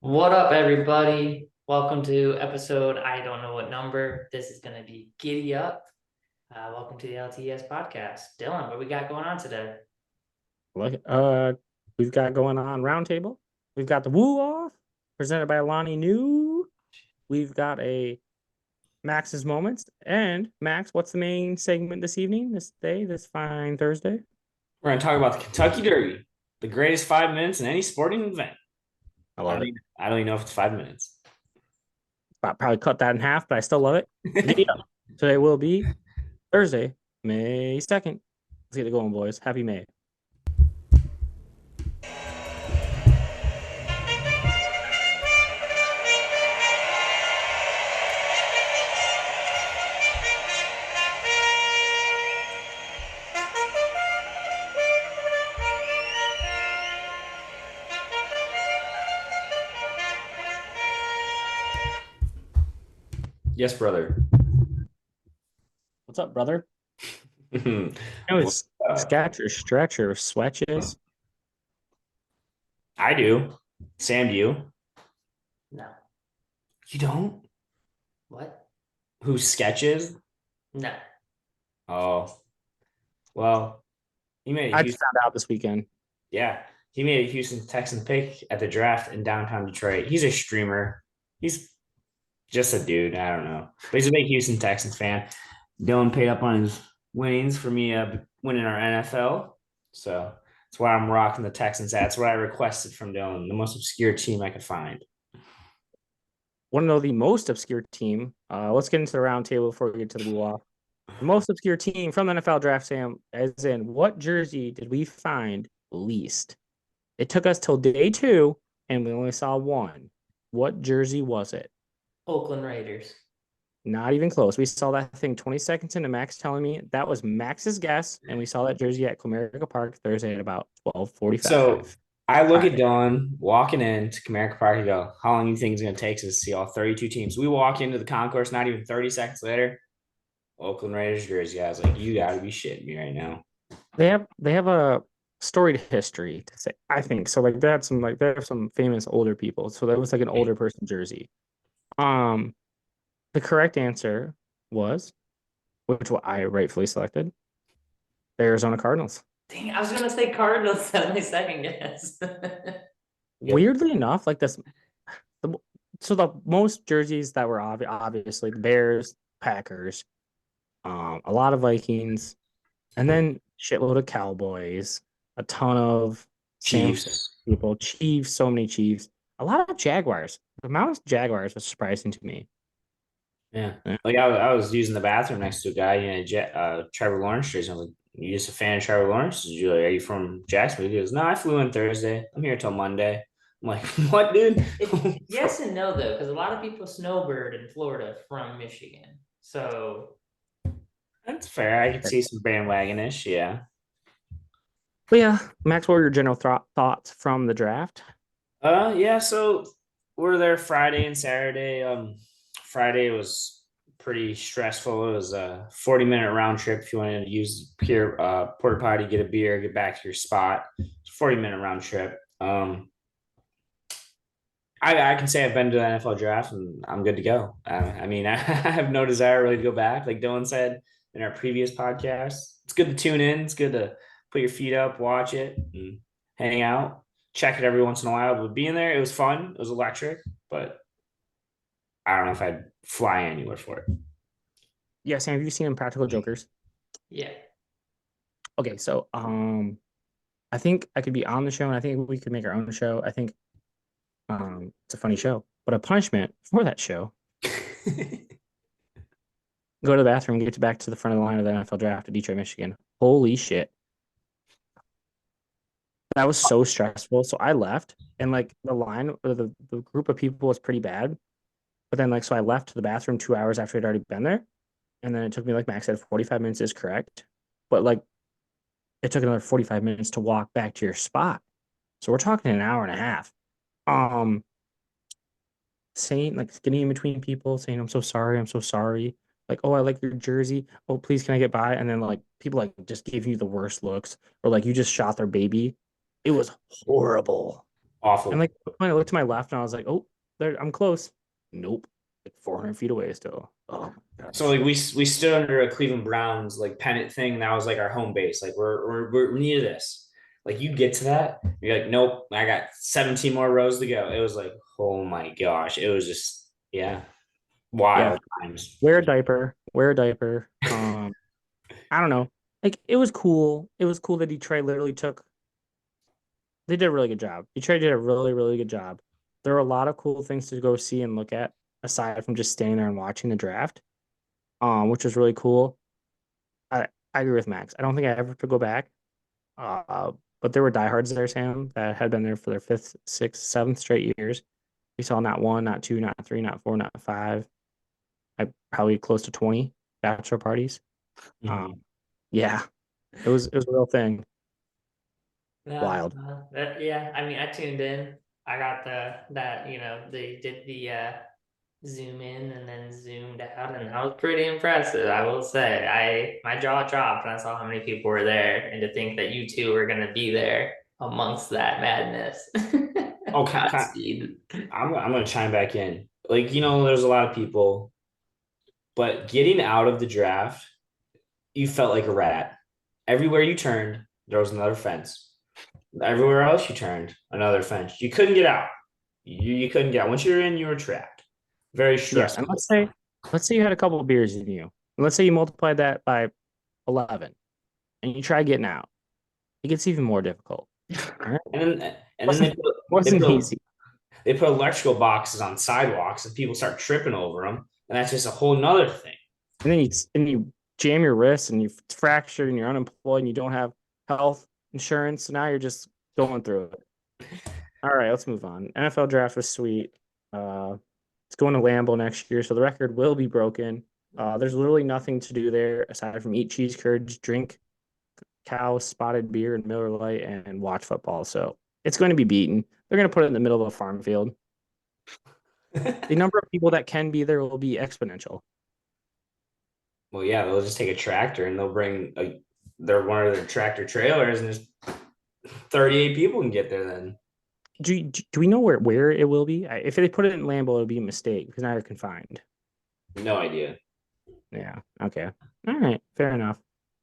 What up, everybody? Welcome to episode, I don't know what number. This is going to be Giddy Up. Welcome to the LTS podcast. Dylan, what we got going on today? Look, we've got going on Roundtable. We've got the Woo Off presented by Lonnie New. We've got a Max's Moments. And Max, what's the main segment this evening, this day, this fine Thursday? We're going to talk about the Kentucky Derby, the greatest 5 minutes in any sporting event. I I love don't, it. even, I don't even know if it's 5 minutes. I'll probably cut that in half, but I still love it. Giddy up. Today will be Thursday, May 2nd. Let's get it going, boys. Happy May. Yes, brother. What's up, brother? What's It was up? Scatcher, Stretcher, Swetches. I do. Sam, do you? No. You don't? What? Who sketches? No. Oh, well, he made a I just Houston. found out this weekend. Yeah, he made a Houston Texans pick at the draft in downtown Detroit. He's a streamer. He's just a dude. I don't know, but he's a big Houston Texans fan. Dylan paid up on his winnings for me winning our NFL, so that's why I'm rocking the Texans. That's what I requested from Dylan, the most obscure team I could find. Want to know the most obscure team? Let's get into the round table before we get to the Woo Off. The most obscure team from the NFL draft, Sam, as in what jersey did we find least? It took us till day 2, and we only saw one. What jersey was it? Oakland Raiders. Not even close. We saw that thing 20 seconds into Max telling me that was Max's guess, and we saw that jersey at Comerica Park Thursday at about So 12:45. I look at Friday. Dylan walking into Comerica Park and go, "How long do you think it's going to take us to see all 32 teams?" We walk into the concourse, not even 30 seconds later, Oakland Raiders jersey. I was like, "You got to be shitting me right now." They have a storied history to say, I think. So like they have some famous older people. So that was like an older person jersey. Um the correct answer was, which I rightfully selected, the Arizona Cardinals. Dang, I was going to say Cardinals. That was my second guess. Yep. Weirdly enough, like the, so the most jerseys that were obviously the Bears, Packers, a lot of Vikings, and then shitload of Cowboys, a ton of San Francisco Chiefs. people, Chiefs, so many Chiefs, a lot of Jaguars. The amount of Jaguars was surprising to me. Yeah. Yeah. Like I was using the bathroom next to a guy in Trevor Lawrence jersey. I was like, "You just a fan of Trevor Lawrence? Are you from Jacksonville?" He goes, "No, I flew in Thursday. I'm here till Monday." I'm like, "What, dude?" Yes and no, though, because a lot of people snowbird in Florida from Michigan. So, That's fair. I could see some bandwagonish. Yeah. But yeah, Max, what were your general thoughts from the draft? Yeah. So we're there Friday and Saturday. Friday was pretty stressful. It was a 40-minute round trip if you wanted to use pure porta potty, get a beer, get back to your spot. It's a 40-minute round trip. I can say I've been to the NFL draft and I'm good to go. I mean, I have no desire really to go back. Like Dylan said in our previous podcast, it's good to tune in. It's good to put your feet up, watch it, and hang out, check it every once in a while. But being there, it was fun. It was electric, but I don't know if I'd fly anywhere for it. Yeah, Sam, have you seen Impractical Jokers? yeah. Okay, so I think I could be on the show, and I think we could make our own show. I think it's a funny show, but a punishment for that show: go to the bathroom, get back to the front of the line of the NFL draft at Detroit, Michigan. Holy shit. That was so stressful. So I left, and like the line or the group of people was pretty bad. But then, like, so I left the bathroom 2 hours after I'd already been there. And then it took me, like Max said, 45 minutes is correct. But like, it took another 45 minutes to walk back to your spot. So we're talking an hour and a half. Um, Saying, like, getting in between people, saying, I'm so sorry, I'm so sorry. Like, oh, I like your jersey. Oh, please, can I get by? And then, like, people, like, just gave you the worst looks, or like, you just shot their baby. It was horrible. Awful. And like when I looked to my left and I was like, oh, there, I'm close. Nope. Like 400 feet away still. Oh my So gosh. like we stood under a Cleveland Browns like pennant thing, and that was like our home base. Like we're near this. Like you get to that, you're like, nope, I got 17 more rows to go. It was like, oh my gosh, it was just yeah, Yeah. wild times. Wear a diaper. Wear a diaper. I don't know. Like it was cool. It was cool that Detroit literally took they did a really good job. Detroit did a really, really good job. There are a lot of cool things to go see and look at aside from just staying there and watching the draft. Which was really cool. I agree with Max. I don't think I ever could go back. But there were diehards there, Sam, that had been there for their fifth, sixth, seventh straight years. We saw not one, not two, not three, not four, not five. I probably close to 20 bachelor parties. Mhm. Yeah, it was a real thing. Yeah, Wild. yeah. I mean, I tuned in. I got that they did the zoom in and then zoomed out, and that was pretty impressive. I will say, my jaw dropped when I saw how many people were there, and to think that you two were gonna be there amongst that madness. Oh, Godspeed. I'm gonna chime back in. Like there's a lot of people, but getting out of the draft, you felt like a rat. Everywhere you turned, there was another fence. Everywhere else you turned, another fence. You couldn't get out. You couldn't get out. Once you're in, you were trapped. Very Yeah, and stressful. let's say you had a couple of beers in you. And let's say you multiply that by 11 and you try getting out. It gets even more difficult. All right. And then Wasn't they wasn't put easy. they put electrical boxes on sidewalks and people start tripping over them, and that's just a whole nother thing. And then you jam your wrist and you fractured and you're unemployed and you don't have health insurance. So now you're just going through it. All right, let's move on. NFL draft was sweet. It's going to Lambeau next year, so the record will be broken. There's literally nothing to do there aside from eat cheese curds, drink cow spotted beer and Miller Lite, and watch football. So it's going to be beaten. They're going to put it in the middle of a farm field. The number of people that can be there will be exponential. Well, yeah, they'll just take a tractor and they'll bring one of their tractor trailers, and there's 38 people can get there then. Do we know where it will be? If they put it in Lambeau, it'll be a mistake because now you're confined. No idea. Yeah. Okay. All right. Fair enough.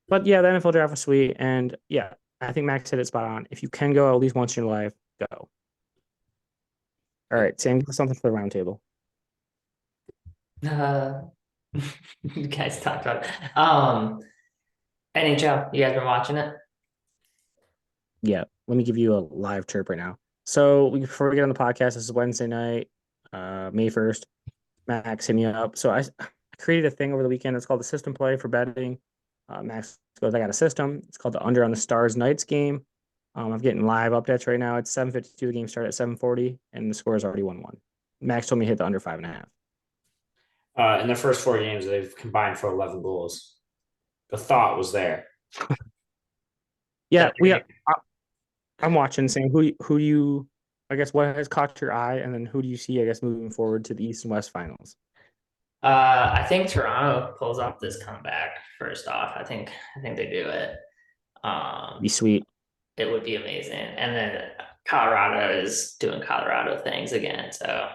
But yeah, the NFL draft was sweet, and yeah, I think Max hit it spot on. If you can go at least once in your life, go. All right, Sam, give us something for the roundtable. Uh, you guys talked about it. NHL. You guys been watching it? Yeah, let me give you a live chirp right now. So before we get on the podcast, this is Wednesday night, May 1st. Max hit me up. So I created a thing over the weekend. It's called the system play for betting. Max goes, I got a system. It's called the Under on the Stars Knights game. I'm getting live updates right now. It's 7:52. The game started at 7:40, and the score is already 1-1. Max told me to hit the under 5.5. In their first 4 games, they've combined for 11 goals. The thought was there. Yeah, I'm watching. Saying who do you, I guess, what has caught your eye, and then who do you see, I guess, moving forward to the East and West finals? I think Toronto pulls off this comeback. First off, I think they do it. Be sweet. It would be amazing. And then Colorado is doing Colorado things again, so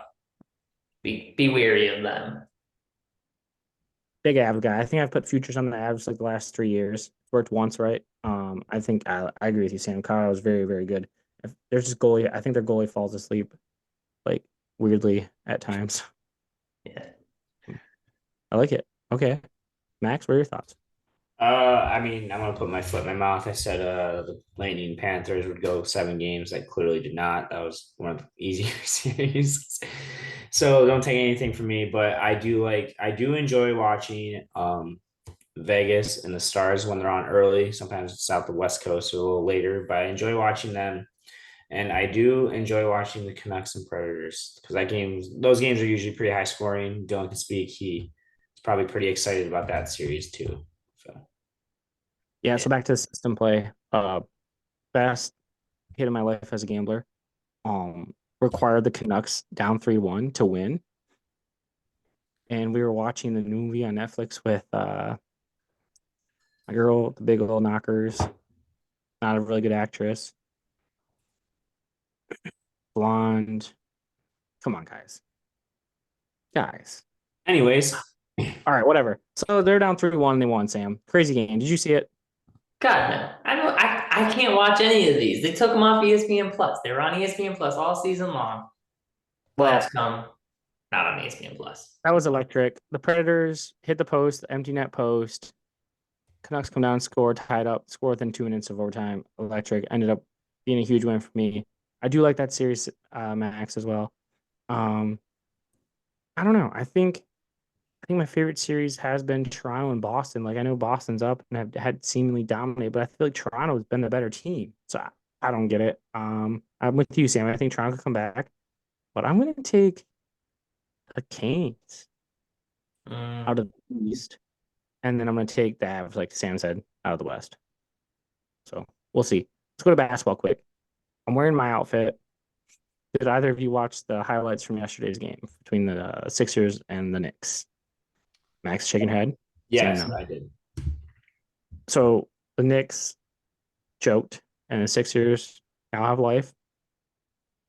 be weary of them. Big Avs guy. I think I've put futures on the Avs like the last 3 years. It's worked once, right? I think I agree with you, Sam. Colorado is very, very good. If there's just goalie, I think their goalie falls asleep like weirdly at times. Yeah. I like it. Okay. Max, what are your thoughts? I mean, I'm gonna put my foot in my mouth. I said the Lightning Panthers would go 7 games. I clearly did not. That was one of the easier series. So don't take anything from me, but I do enjoy watching Vegas and the Stars when they're on early. Sometimes it's out the West Coast or a little later, but I enjoy watching them. And I do enjoy watching the Canucks and Predators because those games are usually pretty high scoring. Dylan can speak. He's probably pretty excited about that series too. So Yeah, Yeah. so back to the system play. Best hit of my life as a gambler. Required the Canucks down 3-1 to win. And we were watching the new movie on Netflix with my girl, the big old knockers, not a really good actress. blonde. Come on, guys. Guys. Anyways, All right, whatever. So they're down 3-1 and they won, Sam. Crazy game. Did you see it? God no, I don't. I can't watch any of these. They took them off ESPN Plus. They were on ESPN Plus all season long. Well, Playoffs come, not on ESPN Plus. that was electric. The Predators hit the post, the empty net post. Canucks come down, score, tied up, score within 2 minutes of overtime. Electric ended up being a huge win for me. I do like that series, Max, as well. I don't know. I think my favorite series has been Toronto and Boston. Like I know Boston's up and have had seemingly dominated, but I feel like Toronto's been the better team. So I don't get it. I'm with you, Sam. I think Toronto could come back, but I'm gonna take the Canes out of the East, and then I'm gonna take the Avs, like Sam said, out of the West. So we'll see. Let's go to basketball quick. I'm wearing my outfit. Did either of you watch the highlights from yesterday's game between the Sixers and the Knicks? Max shaking head. yes, Saying no. I did. So the Knicks choked, and the Sixers now have life.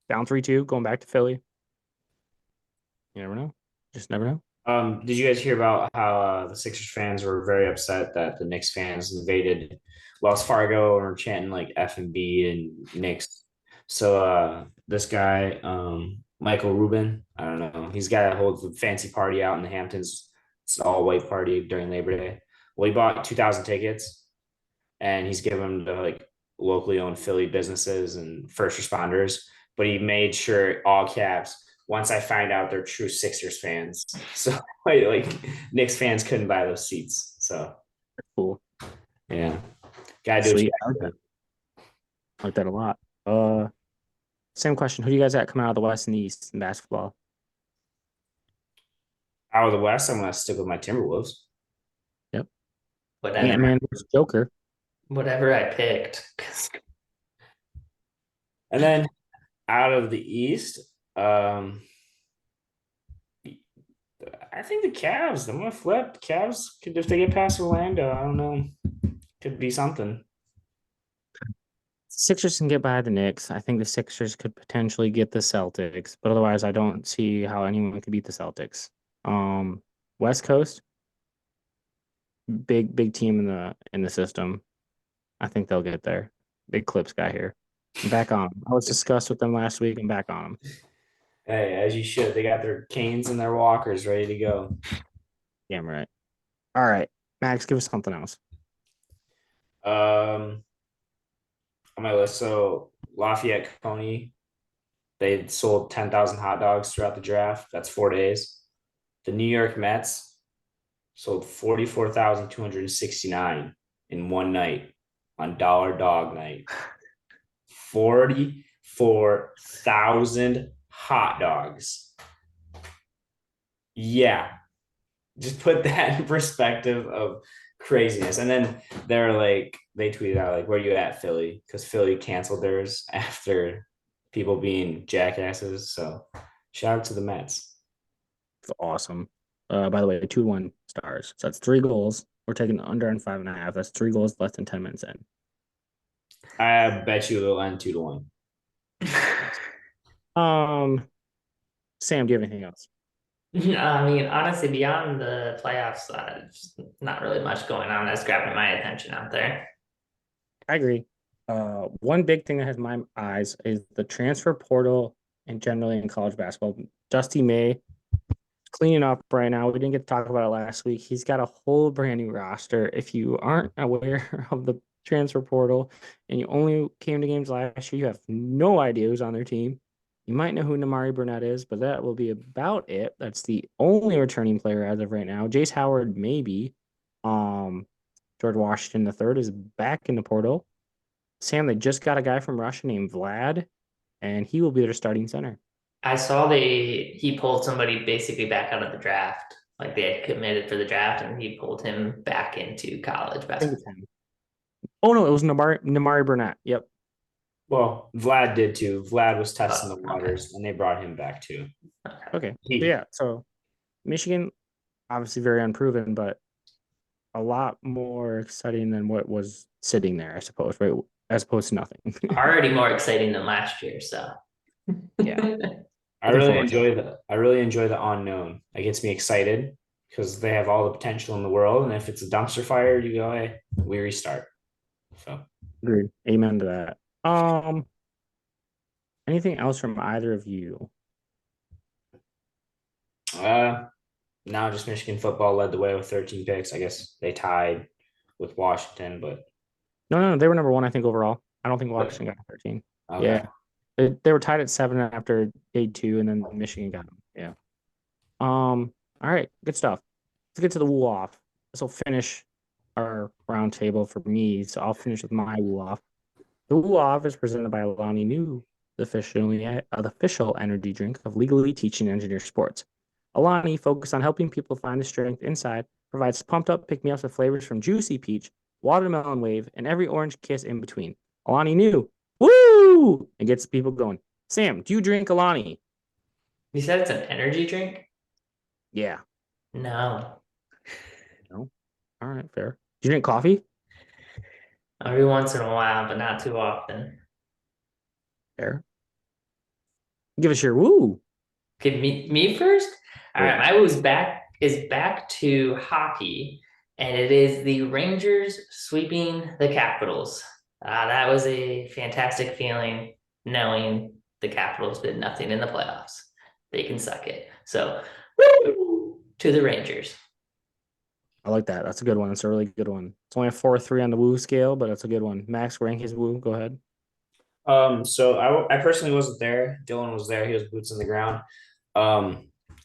Down 3-2, going back to Philly. You never know. Just never know. Did you guys hear about how the Sixers fans were very upset that the Knicks fans invaded Wells Fargo and were chanting like F and B and Knicks? So this guy, Michael Rubin, I don't know, he's got to hold a fancy party out in the Hamptons. It's an all white party during Labor Day. Well, he bought 2,000 tickets and he's given them to like locally owned Philly businesses and first responders. But he made sure all caps. Once I find out they're true Sixers fans, so like Knicks fans couldn't buy those seats. So Cool. yeah, gotta do Sweet. it. I like that a lot. Same question. Who do you guys got coming out of the West and the East in basketball? Out of the West, I'm gonna stick with my Timberwolves. Yep. Whatever, Ant-Man versus Joker. whatever I picked. And then out of the East, I think the Cavs. I'm gonna flip. Cavs could, if they get past Orlando, I don't know, could be something. Sixers can get by the Knicks. I think the Sixers could potentially get the Celtics, but otherwise, I don't see how anyone could beat the Celtics. West Coast, big team in the system. I think they'll get there. Big Clips guy here. I'm back on 'em. I was discussed with them last week. I'm back on them. Hey, as you should. They got their canes and their walkers ready to go. Damn right. All right, Max, give us something else. On my list, so Lafayette Coney, they sold 10,000 hot dogs throughout the draft. That's 4 days. The New York Mets sold 44,269 in one night on Dollar Dog Night. 44,000 hot dogs. Yeah. Just put that in perspective of craziness. And then they tweeted out, like, where you at, Philly? Because Philly canceled theirs after people being jackasses. So shout out to the Mets. It's awesome. By the way, 2-1 stars. So that's 3 goals. We're taking under and 5.5. That's 3 goals less than 10 minutes in. I bet you it'll end 2-1. Sam, do you have anything else? I mean, honestly, beyond the playoffs, just not really much going on that's grabbing my attention out there. I agree. One big thing that has my eyes is the transfer portal and generally in college basketball. Dusty May cleaning up right now. We didn't get to talk about it last week. He's got a whole brand new roster. If you aren't aware of the transfer portal and you only came to games last year, you have no idea who's on their team. You might know who Namari Burnett is, but that will be about it. That's the only returning player as of right now. Jace Howard, maybe. George Washington III is back in the portal. Sam, they just got a guy from Russia named Vlad, and he will be their starting center. I saw he pulled somebody basically back out of the draft. Like they had committed for the draft and he pulled him back into college I think it's basketball. him. Oh, no, it was Namari Burnett. Yep. Well, Vlad did too. Vlad was testing the Okay. waters and they brought him back too. Okay. So Michigan, obviously very unproven, but a lot more exciting than what was sitting there, I suppose, right? As opposed to nothing. Already more exciting than last year, so Yeah. I Looking really forward to enjoy the unknown. It gets me excited because they have all the potential in the world. And if it's a dumpster fire, you go, hey, we restart. So Agreed. Amen to that. Anything else from either of you? now just Michigan football led the way with 13 picks. I guess they tied with Washington, but No, they were number one, I think, overall. I don't think Washington got 13. okay. Yeah. They were tied at 7 after day 2, and then Michigan got them. Yeah. All right, good stuff. Let's get to the woo off. This will finish our round table for me. So I'll finish with my woo off. The woo off is presented by Alani New, the official energy drink of legally teaching engineer sports. Alani, focused on helping people find the strength inside, provides pumped up pick me ups with flavors from juicy peach, watermelon wave, and every orange kiss in between. Alani New, woo! And gets people going. Sam, do you drink Alani? You said it's an energy drink? Yeah. No. No. All right, fair. Do you drink coffee? Every once in a while, but not too often. Fair. Give us your woo. Okay, me first. All right, Yeah. my woo's back to hockey, and it is the Rangers sweeping the Capitals. That was a fantastic feeling, knowing the Capitals did nothing in the playoffs. They can suck it. So, woo, to the Rangers. I like that. That's a good one. That's a really good one. It's only a 4-3 on the woo scale, but that's a good one. Max, rank his woo. Go ahead. So I personally wasn't there. Dylan was there. He was boots on the ground.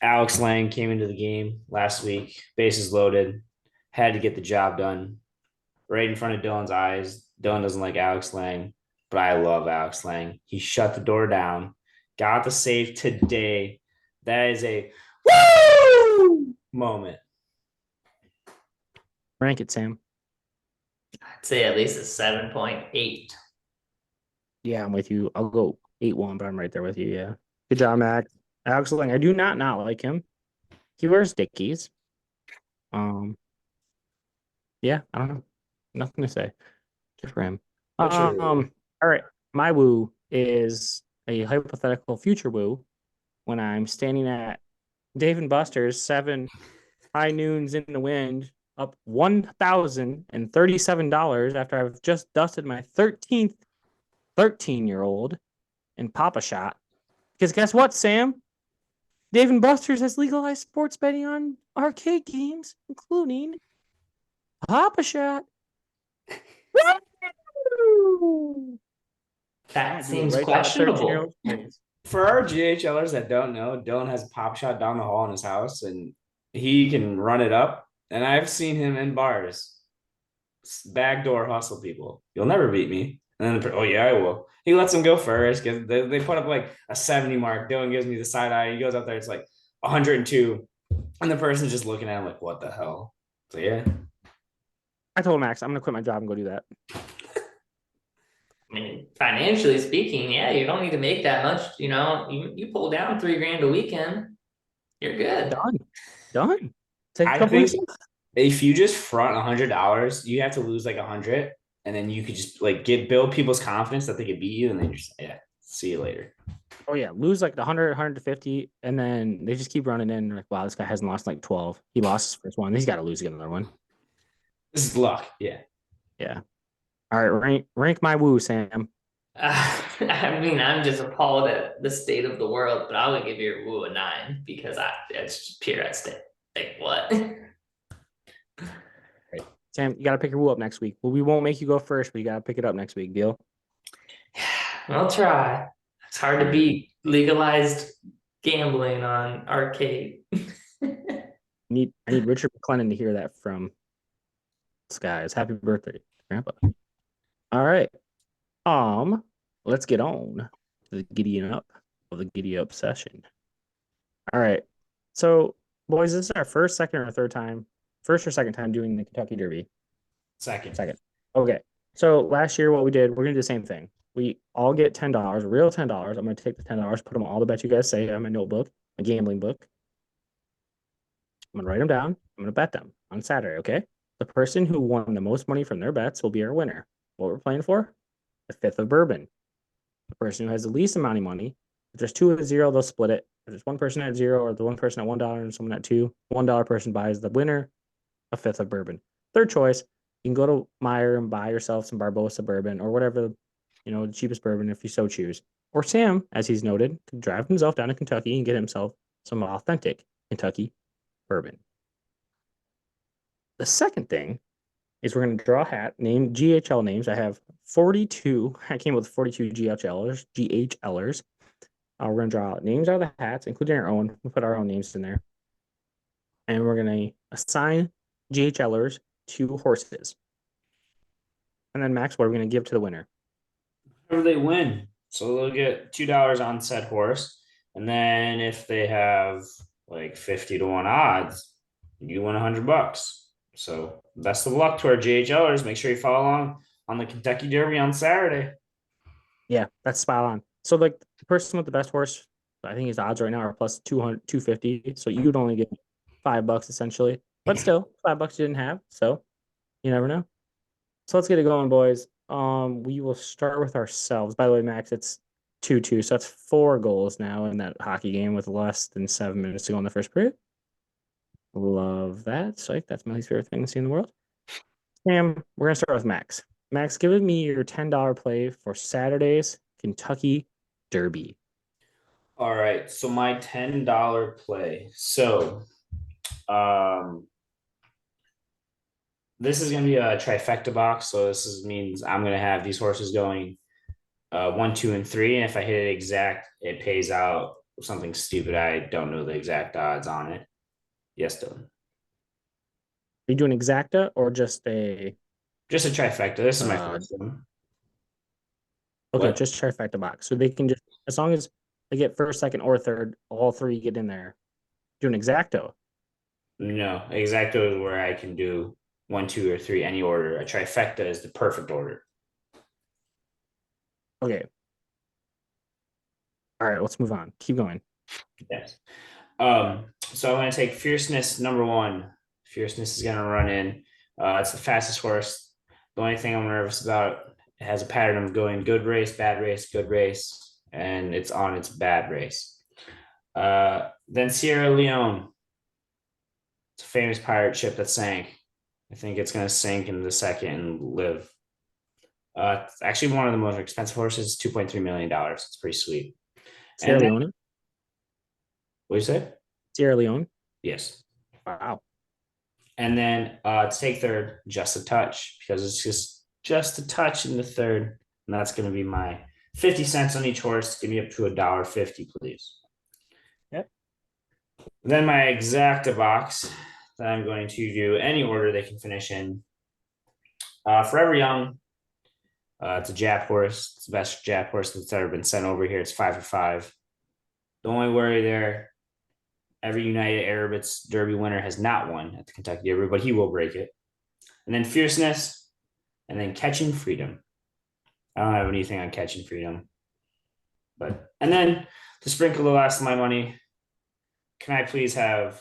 Alex Lang came into the game last week, bases loaded, had to get the job done right in front of Dylan's eyes. Dylan doesn't like Alex Lang, but I love Alex Lang. He shut the door down, got the save today. That is a woo moment. Rank it, Sam. I'd say at least a 7.8. Yeah, I'm with you. I'll go 8-1, but I'm right there with you. Yeah. Good job, Max. Alex Lang. I do not like him. He wears Dickies. Yeah, I don't know. Nothing to say. Good for him. All right. My woo is a hypothetical future woo when I'm standing at Dave and Buster's 7 high noons in the wind, up $1,037 after I've just dusted my 13th 13-year-old in Papa Shot. Because guess what, Sam? Dave and Buster's has legalized sports betting on arcade games, including Papa Shot. That seems Right down to questionable. 13-year-old. For our GHLers that don't know, Dylan has a pop shot down the hall in his house and he can run it up. And I've seen him in bars, backdoor hustle people. You'll never beat me. And then, oh, yeah, I will. He lets them go first because they put up like a 70 mark. Dylan gives me the side eye. He goes up there, it's like 102. And the person's just looking at him like, what the hell? So, yeah. I told Max I'm going to quit my job and go do that. I mean, financially speaking, yeah, you don't need to make that much. You pull down $3,000 a weekend, you're good. Done. Take a I couple think weeks. if you just front $100, you have to lose like 100, and then you could just like build people's confidence that they could beat you, and then just see you later. Oh yeah, lose like 100, 150, and then they just keep running in. Like, wow, this guy hasn't lost like 12. He lost his first one. He's got to lose again another one. This is luck. Yeah. All right, rank my woo, Sam. I mean, I'm just appalled at the state of the world, but I'm gonna give your woo a 9 because it's just pure aesthetic. Like what? Right. Sam, you got to pick your woo up next week. Well, we won't make you go first, but you got to pick it up next week. Deal? I'll try. It's hard to beat legalized gambling on arcade. I need Richard McClellan to hear that from this guys. Happy birthday, Grandpa. All right. Let's get on to the giddying up of the giddy up session. All right. So, boys, this is our first, second, or third time, first or second time doing the Kentucky Derby. Second. Okay. So last year, what we did, we're gonna do the same thing. We all get $10, real $10. I'm gonna take the $10, put them all the bets you guys say on my notebook, my gambling book. I'm gonna write them down. I'm gonna bet them on Saturday. Okay. The person who won the most money from their bets will be our winner. What we're playing for? The fifth of bourbon. The person who has the least amount of money If there's two at 0, they'll split it. If there's one person at 0 or the one person at $1 and someone at 2, $1 person buys the winner a fifth of bourbon. Third choice, you can go to Meyer and buy yourself some Barbosa bourbon or whatever, the cheapest bourbon if you so choose. Or Sam, as he's noted, could drive himself down to Kentucky and get himself some authentic Kentucky bourbon. The second thing is we're going to draw a hat, name GHL names. I have 42. I came up with 42 GHLers. We're going to draw names out of the hats, including our own. We'll put our own names in there. And we're going to assign GHLers to horses. And then, Max, what are we going to give to the winner? Whoever they win. So they'll get $2 on said horse. And then if they have like 50 to 1 odds, you win $100. So best of luck to our GHLers. Make sure you follow along on the Kentucky Derby on Saturday. Yeah, that's spot on. So, like, the person with the best horse, I think his odds right now are plus 200, 250. So you'd only get $5 essentially. But still, $5 you didn't have. So you never know. So let's get it going, boys. We will start with ourselves. By the way, Max, it's 2-2. So that's 4 goals now in that hockey game with less than 7 minutes to go in the first period. Love that. Psych, that's my least favorite thing to see in the world. Sam, we're going to start with Max. Max, give me your $10 play for Saturday's Kentucky Derby. All right. So my $10 play. So this is going to be a trifecta box. So means I'm going to have these horses going 1, 2, and 3. And if I hit it exact, it pays out something stupid. I don't know the exact odds on it. Yes, Dylan. Are you doing exacta or just a trifecta? This is my first one. Okay, What? just trifecta box. So they can just, as long as they get first, second, or third, all 3 get in there. Do an exacto. No, exacto is where I can do 1, 2, or 3, any order. A trifecta is the perfect order. Okay. All right, let's move on. Keep going. Yes. So I'm going to take Fierceness number 1. Fierceness is going to run in. It's the fastest horse. The only thing I'm nervous about, it has a pattern of going good race, good race, and it's on its bad race. Then Sierra Leone. It's a famous pirate ship that sank. I think it's going to sink in the second and live. It's actually one of the most expensive horses, $2.3 million. It's pretty sweet. Sierra Leone? What do you say? Sierra Leone? Yes. Wow. And then to take third, Just a Touch, because it's just a touch in the third. And that's going to be my 50 cents on each horse. Give me up to $1.50, please. Yep. Then my exacta box that I'm going to do any order they can finish in. Forever Young. It's a Jap horse. It's the best Jap horse that's ever been sent over here. It's 5 for 5. The only worry there, every United Arabs Derby winner has not won at the Kentucky Derby, but he will break it. And then Fierceness, and then Catching Freedom. I don't have anything on Catching Freedom. And then to sprinkle the last of my money, can I please have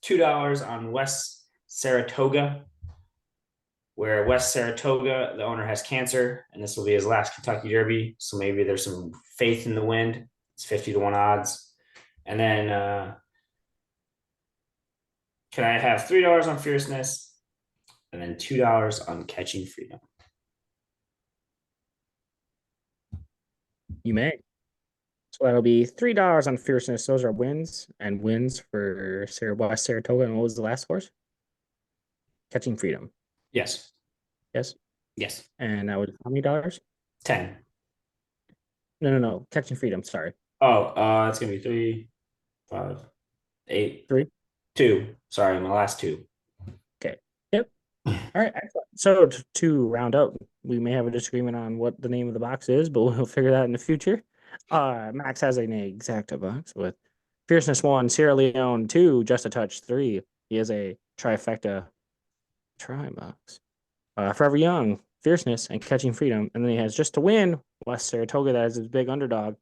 $2 on West Saratoga, where West Saratoga, the owner has cancer, and this will be his last Kentucky Derby. So maybe there's some faith in the wind. It's 50 to 1 odds. And then can I have $3 on Fierceness and then $2 on Catching Freedom? You may. So that'll be $3 on Fierceness. Those are wins and wins for West Saratoga. And what was the last horse? Catching Freedom. Yes. Yes. Yes. And that would how many dollars? 10. No. Catching Freedom. Sorry. Oh, it's gonna be 3, 5, 8, 3, 2. Sorry, my last 2. Okay. Yep. All right. Excellent. So to round out, we may have a disagreement on what the name of the box is, but we'll figure that in the future. Max has an exacta box with Fierceness 1, Sierra Leone 2, Just a Touch 3. He has a trifecta try box. Forever Young, Fierceness, and Catching Freedom. And then he has Just to Win, West Saratoga, that is his big underdog,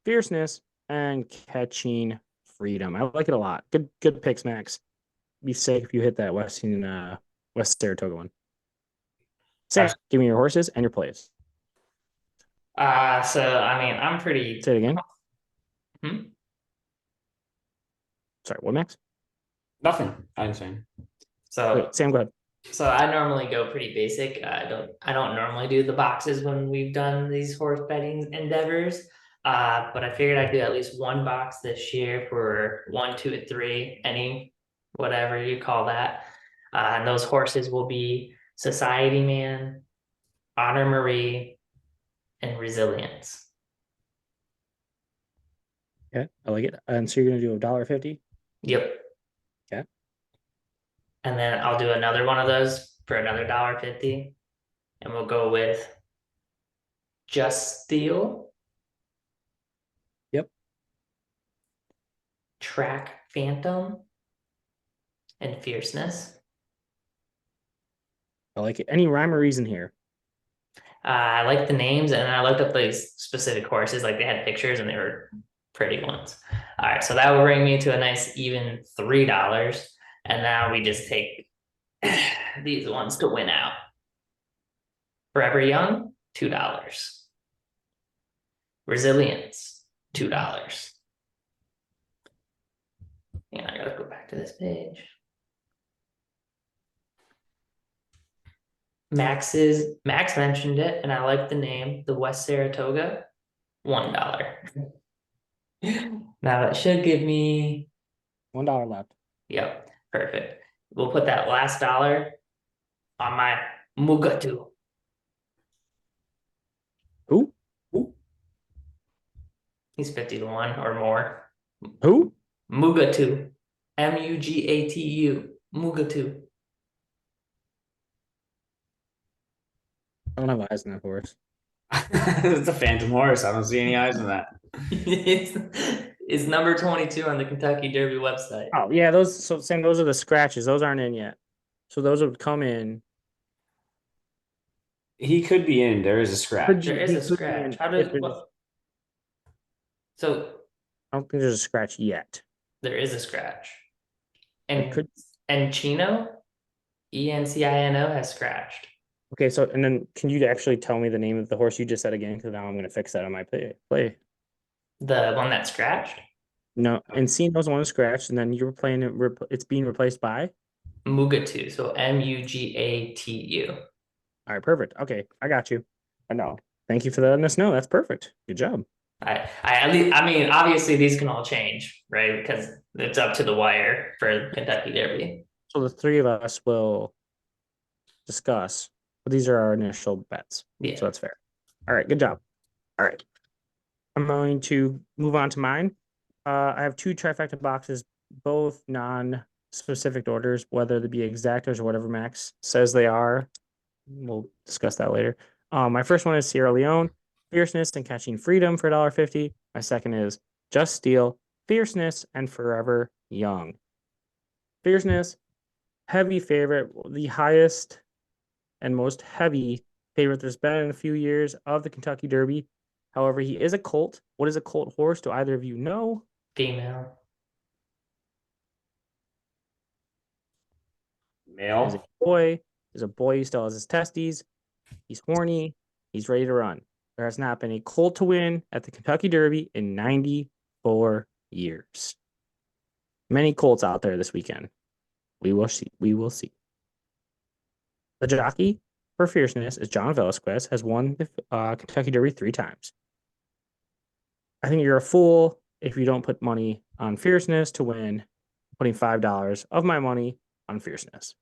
Fierceness, and Catching Freedom. I like it a lot. Good picks, Max. Be safe if you hit that West Saratoga one. Sam, give me your horses and your plays. So I mean, I'm pretty. Say it again. Hmm? Sorry, what, Max? Nothing. I'm saying. So Wait, Sam, go ahead. So I normally go pretty basic. I don't normally do the boxes when we've done these horse betting endeavors. But I figured I'd do at least one box this year for 1, 2, and 3, any whatever you call that. And those horses will be Society Man, Honor Marie, and Resilience. Okay, I like it. And so you're gonna do $1.50? Yep. Okay. And then I'll do another one of those for another $1.50. And we'll go with Just Steel, Yep. Track Phantom, and Fierceness. I like it. Any rhyme or reason here? I like the names, and I looked up these specific horses, like they had pictures and they were pretty ones. All right, so that will bring me to a nice even $3. And now we just take these ones to win out. Forever Young, $2. Resilience, $2. And I gotta go back to this page. Max mentioned it, and I like the name, the West Saratoga, $1. Now that should give me, $1 left. yep, perfect. We'll put that last dollar on my Mugatu. Who? He's 50 to 1 or more. Who? Mugatu. Mugatu. Mugatu. I don't have eyes in that horse. It's a phantom horse. I don't see any eyes in that. It's number 22 on the Kentucky Derby website. Oh yeah, those. So Sam, those are the scratches. Those aren't in yet. So those would come in. He could be in. There is a scratch. There is He a could be scratch. in How if did there's- what? So I don't think there's a scratch yet. there is a scratch. It And could. Chino, Encino has scratched. Okay, so and then can you actually tell me the name of the horse you just said again? Because now I'm gonna fix that on my play. The one that scratched? No, Encino's the one scratched, and then you were playing it. It's being replaced by. Mugatu. So Mugatu. All right, perfect. Okay, I got you. I know. Thank you for letting us know. That's perfect. Good job. I mean, obviously these can all change, right? Because it's up to the wire for Kentucky Derby. So the three of us will discuss, but these are our initial bets. Yeah. So that's fair. All right, good job. All right. I'm going to move on to mine. I have two trifecta boxes, both non-specific orders, whether they be exactas or whatever Max says they are. We'll discuss that later. My first one is Sierra Leone, Fierceness and Catching Freedom for $1.50. My second is Just Steel, Fierceness, and Forever Young. Fierceness, heavy favorite, the highest and most heavy favorite there's been in a few years of the Kentucky Derby. However, he is a colt. What is a colt horse? Do either of you know? Female. Is a Male. boy. Is a boy who still has his testes. He's horny. He's ready to run. There has not been a colt to win at the Kentucky Derby in 94 years. Many colts out there this weekend. We will see. We will see. The jockey for Fierceness is John Velasquez, has won the Kentucky Derby 3 times. I think you're a fool if you don't put money on Fierceness to win, putting $5 of my money on Fierceness.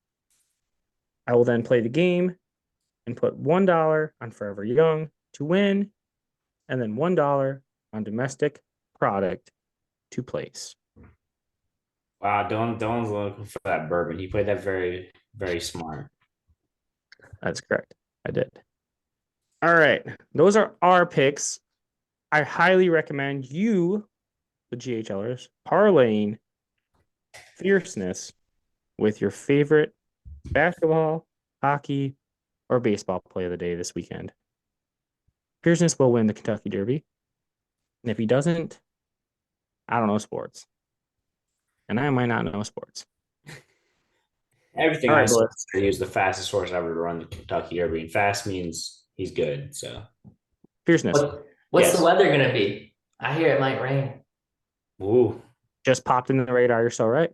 I will then play the game and put $1 on Forever Young to win, and then $1 on Domestic Product to place. Wow, Dylan's looking for that bourbon. He played that very, very smart. That's correct. I did. All right. Those are our picks. I highly recommend you, the GHLers, parlaying Fierceness with your favorite basketball, hockey, or baseball play of the day this weekend. Fierceness will win the Kentucky Derby. And if he doesn't, I don't know sports. And I might not know sports. Everything All I right, said, boys. he was the fastest horse ever to run the Kentucky Derby, and fast means he's good. So Fierceness. What's Yes. the weather gonna be? I hear it might rain. Ooh. Just popped in the radar. You're so right.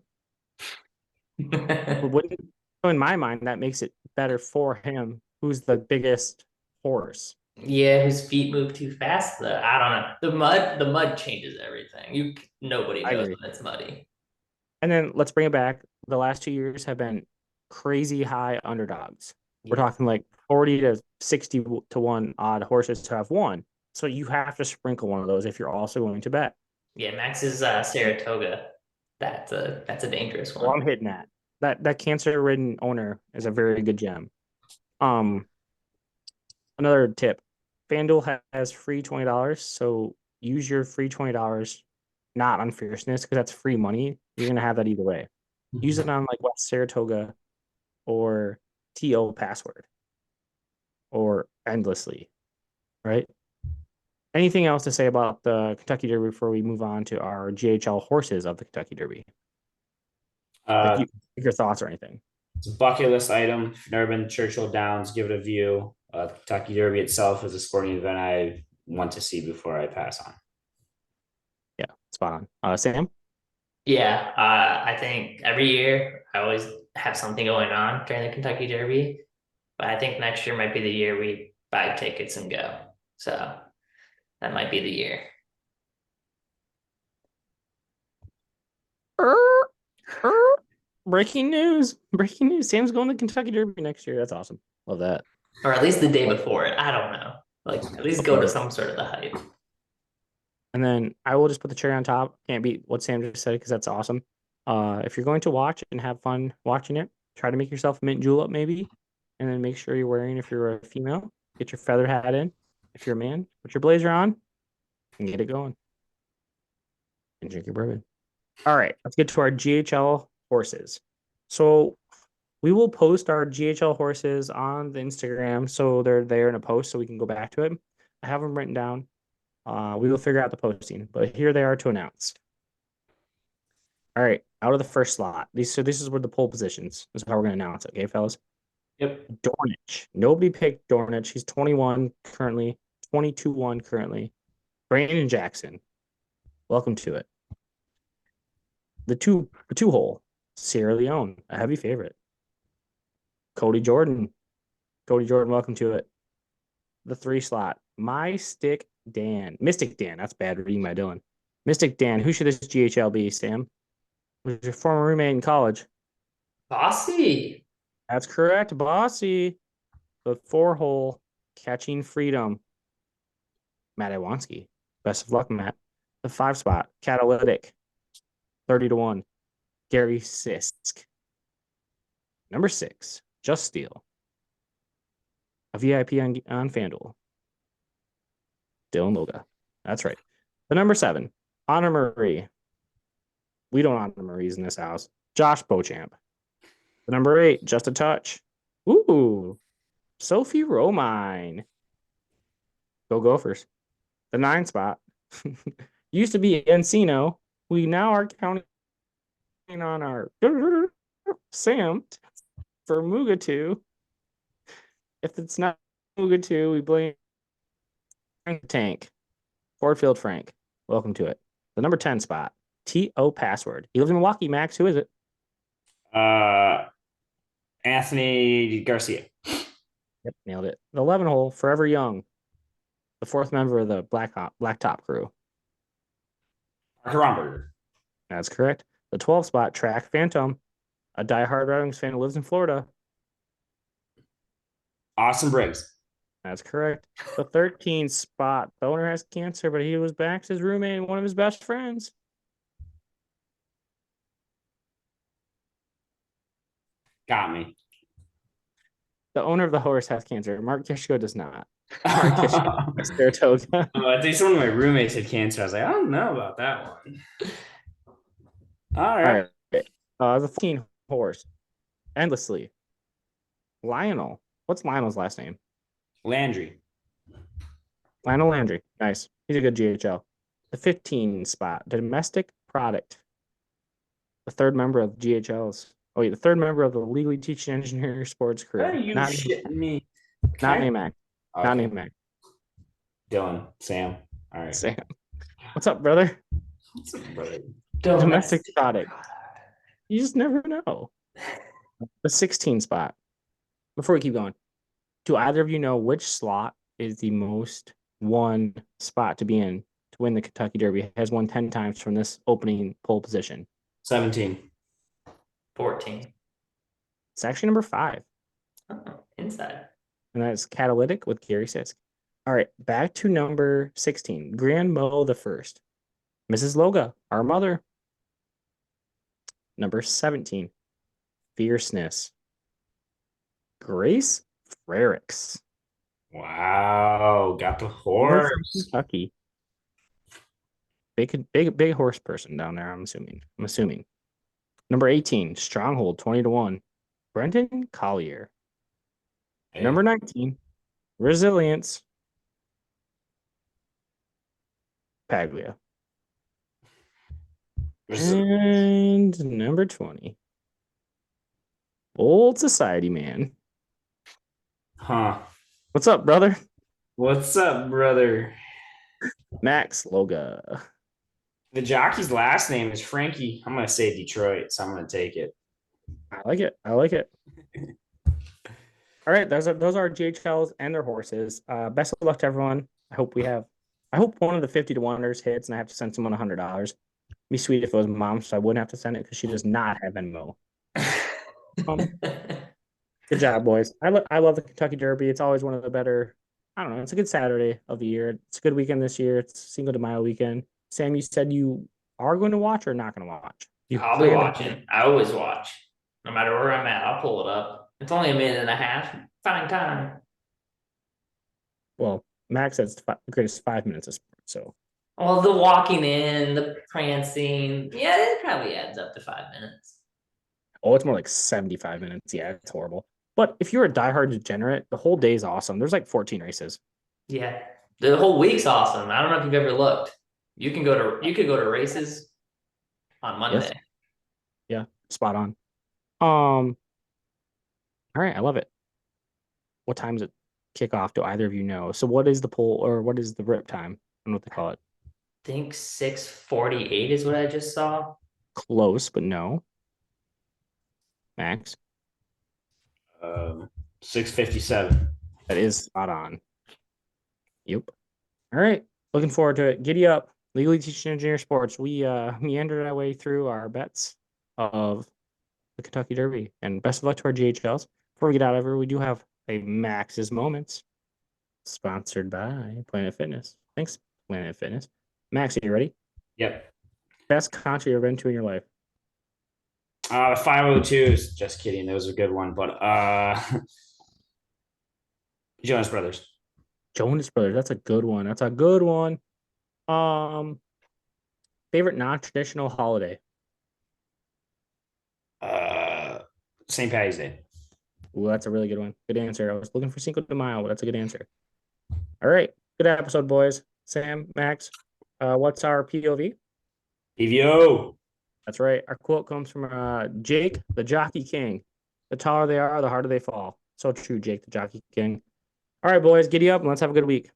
But wouldn't, in my mind, that makes it better for him. Who's the biggest horse? Yeah, whose feet move too fast though. I don't know. The mud changes everything. Nobody I knows agree. when it's muddy. And then let's bring it back. The last 2 years have been crazy high underdogs. We're Yeah. talking like 40 to 60 to 1 odd horses to have won. So you have to sprinkle one of those if you're also going to bet. Yeah, Max's Saratoga. That's a dangerous Well, one. I'm hitting that. That cancer-ridden owner is a very good gem. Um, Another tip: FanDuel has free $20, so use your free $20 not on fierceness because that's free money. You're gonna have that either way. Use it on like West Saratoga or TO password or endlessly, right? Anything else to say about the Kentucky Derby before we move on to our GHL horses of the Kentucky Derby? Like your thoughts or anything? It's a bucket list item. If you've never been to Churchill Downs, give it a view. The Kentucky Derby itself is a sporting event I want to see before I pass on. Yeah, spot on. Sam? Yeah, I think every year I always have something going on during the Kentucky Derby, but I think next year might be the year we buy tickets and go. So that might be the year. Breaking news. Breaking news. Sam's going to Kentucky Derby next year. That's awesome. Love that. Or at least the day before it. I don't know. Like at least go to some sort of the hype. And then I will just put the cherry on top. Can't beat what Sam just said because that's awesome. If you're going to watch and have fun watching it, try to make yourself a mint julep maybe. And then make sure you're wearing, if you're a female, get your feather hat in. If you're a man, put your blazer on and get it going. And drink your bourbon. All right, let's get to our GHL horses. So we will post our GHL horses on the Instagram so they're there in a post so we can go back to it. I have them written down. We will figure out the posting, but here they are to announce. All right, out of the first slot. This is where the pole positions. This is how we're going to announce it. Okay, fellas. Yep. Dornich. Nobody picked Dornich. He's 21 currently, 22-1 currently. Brandon Jackson. Welcome to it. The two hole. Sierra Leone, a heavy favorite. Cody Jordan. Cody Jordan, welcome to it. The 3 slot. Mystic Dan. Mystic Dan. That's bad reading by Dylan. Mystic Dan. Who should this GHL be, Sam? Was your former roommate in college? Bossy. That's correct, Bossy. The 4 hole. Catching Freedom. Matt Iwanski. Best of luck, Matt. The 5 spot. Catalytic. 30-1. Gary Sisk. Number 6. Just Steel. A VIP on FanDuel. Dylan Loga. That's right. The number 7. Honor Marie. We don't honor Marie's in this house. Josh Beauchamp. The number 8. Just a Touch. Ooh. Sophie Romine. Go Gophers. The 9 spot. Used to be Encino. We now are counting on our Sam for Mugatu. If it's not Mugatu, we blame Frank Tank. Ford Field Frank. Welcome to it. The number 10 spot. TO Password. He lives in Milwaukee, Max. Who is it? Anthony Garcia. Yep, nailed it. The 11 hole, Forever Young. The 4th member of the Blacktop crew. Parker Romberger. That's correct. The 12 spot, Track Phantom. A diehard Red Wings fan who lives in Florida. Austin Briggs. That's correct. The 13 spot, the owner has cancer, but he was back his roommate and one of his best friends. Got me. The owner of the horse has cancer. Mark Kishko does not. Mark Kishko, Saratoga. I think one of my roommates had cancer. I was like, I don't know about that one. All right. The 14 horse, Endlessly. Lionel. What's Lionel's last name? Landry. Lionel Landry. Nice. He's a good GHL. The 15 spot, Domestic Product. The 3rd member of GHL's. Oh, wait, the 3rd member of the Legally Teaching Engineer Sports crew. Are you shitting me? Not named Mac. Okay. Not named Mac. Dylan, Sam. All right. Sam. What's up, brother? What's up, brother? Domestic exotic. You just never know. The 16 spot. Before we keep going, do either of you know which slot is the most won spot to be in to win the Kentucky Derby? It has won 10 times from this opening pole position. 17. 14. It's actually number 5. Oh, inside. And that's Catalytic with Gary Sisk. All right, back to number 16. Grand Mo the First. Mrs. Loga, our mother. Number 17. Fierceness. Grace Frericks. Wow. Got the Coming from horse. Kentucky. Big horse person down there, I'm assuming. Number 18, Stronghold, 20-1. Brendan Collier. Hey. Number 19, Resilience. Paglia. And number 20, Old Society Man. Huh. What's up, brother? What's up, brother? Max Loga. The jockey's last name is Frankie. I'm going to say Detroit, so I'm going to take it. I like it. All right, those are our JHLs and their horses. Best of luck to everyone. I hope one of the 50 to 1ers hits and I have to send someone $100. Be sweet if it was mom, so I wouldn't have to send it because she does not have Venmo. Good job, boys. I love the Kentucky Derby. It's always one of the better. I don't know. It's a good Saturday of the year. It's a good weekend this year. It's Cinco de Mayo weekend. Sam, you said you are going to watch or not going to watch? I'll be watching. I always watch. No matter where I'm at, I'll pull it up. It's only a minute and a half. Fine time. Well, Max says the greatest 5 minutes of sport. So, Well, the walking in, the prancing, yeah, it probably adds up to 5 minutes. oh, it's more like 75 minutes. Yeah, it's horrible. But if you're a diehard degenerate, the whole day is awesome. There's like 14 races. Yeah, the whole week's awesome. I don't know if you've ever looked. You could go to races on Monday. Yes. Yeah, spot on. All right, I love it. What time does it kick off? Do either of you know? So what is the poll or what is the rip time? I don't know what they call it. I think 6:48 is what I just saw. Close, but no. Max. 6:57. That is spot on. Yep. All right. Looking forward to it. Giddy up. Legally Teaching Engineer Sports. We meandered our way through our bets of the Kentucky Derby. And best of luck to our GHLs. Before we get out of here, we do have a Max's Moments sponsored by Planet Fitness. Thanks, Planet Fitness. Max, are you ready? Yep. Best concert you've ever been to in your life? The 502s. Just kidding. That was a good one. But Jonas Brothers. Jonas Brothers. That's a good one. Favorite non-traditional holiday? St. Patty's Day. Ooh, that's a really good one. Good answer. I was looking for Cinco de Mayo, but that's a good answer. All right. Good episode, boys. Sam, Max, what's our POV? PVO. That's right. Our quote comes from Jake, the Jockey King. The taller they are, the harder they fall. So true, Jake, the Jockey King. All right, boys, giddy up and let's have a good week.